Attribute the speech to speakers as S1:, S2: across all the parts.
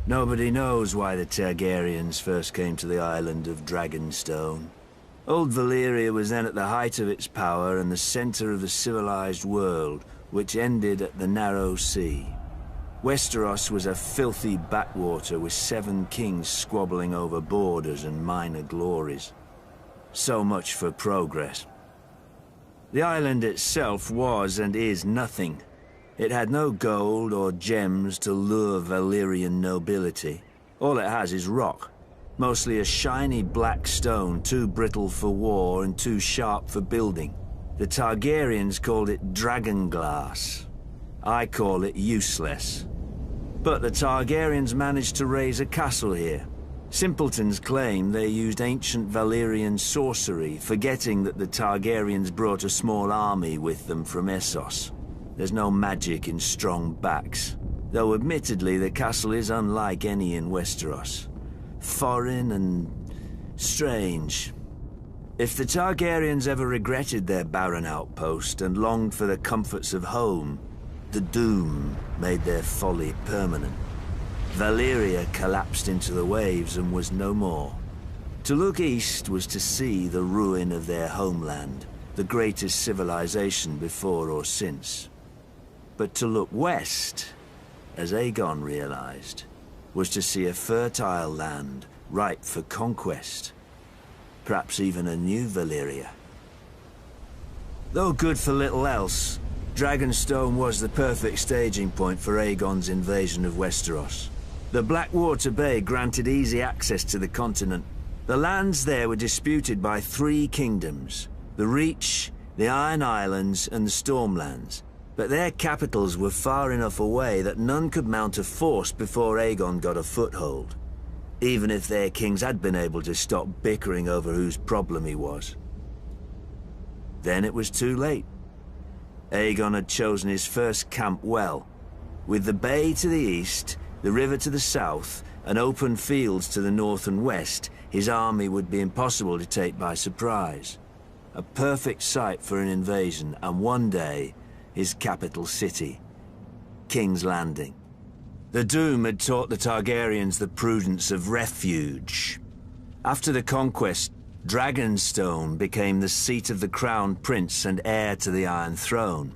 S1: Nobody knows why the Targaryens first came to the island of Dragonstone. Old Valyria was then at the height of its power and the center of the civilized world, which ended at the Narrow Sea. Westeros was a filthy backwater with 7 kings squabbling over borders and minor glories. So much for progress. The island itself was and is nothing. It had no gold or gems to lure Valyrian nobility. All it has is rock, mostly a shiny black stone too brittle for war and too sharp for building. The Targaryens called it dragonglass. I call it useless. But the Targaryens managed to raise a castle here. Simpletons claim they used ancient Valyrian sorcery, forgetting that the Targaryens brought a small army with them from Essos. There's no magic in strong backs, though admittedly the castle is unlike any in Westeros. Foreign and strange. If the Targaryens ever regretted their barren outpost and longed for the comforts of home, the doom made their folly permanent. Valyria collapsed into the waves and was no more. To look east was to see the ruin of their homeland, the greatest civilization before or since. But to look west, as Aegon realized, was to see a fertile land ripe for conquest. Perhaps even a new Valyria. Though good for little else, Dragonstone was the perfect staging point for Aegon's invasion of Westeros. The Blackwater Bay granted easy access to the continent. The lands there were disputed by 3 kingdoms: the Reach, the Iron Islands, and the Stormlands. But their capitals were far enough away that none could mount a force before Aegon got a foothold, even if their kings had been able to stop bickering over whose problem he was. Then it was too late. Aegon had chosen his first camp well, with the bay to the east, the river to the south, and open fields to the north and west. His army would be impossible to take by surprise. A perfect site for an invasion, and one day, his capital city, King's Landing. The Doom had taught the Targaryens the prudence of refuge. After the conquest, Dragonstone became the seat of the crown prince and heir to the Iron Throne.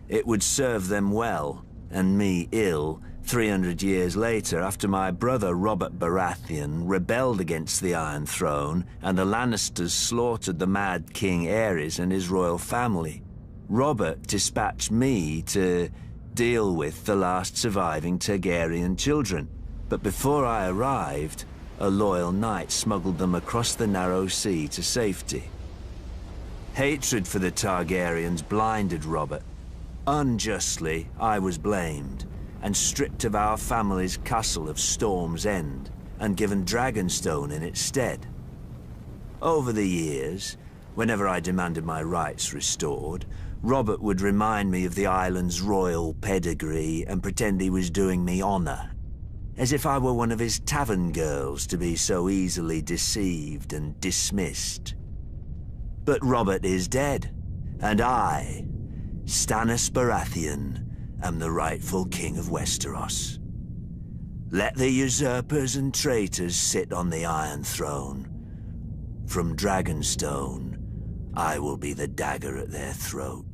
S1: It would serve them well, and me ill, 300 years later, after my brother Robert Baratheon rebelled against the Iron Throne and the Lannisters slaughtered the Mad King Aerys and his royal family. Robert dispatched me to deal with the last surviving Targaryen children, but before I arrived, a loyal knight smuggled them across the Narrow Sea to safety. Hatred for the Targaryens blinded Robert. Unjustly, I was blamed, and stripped of our family's castle of Storm's End, and given Dragonstone in its stead. Over the years, whenever I demanded my rights restored, Robert would remind me of the island's royal pedigree and pretend he was doing me honor, as if I were one of his tavern girls to be so easily deceived and dismissed. But Robert is dead, and I, Stannis Baratheon, am the rightful king of Westeros. Let the usurpers and traitors sit on the Iron Throne. From Dragonstone, I will be the dagger at their throat.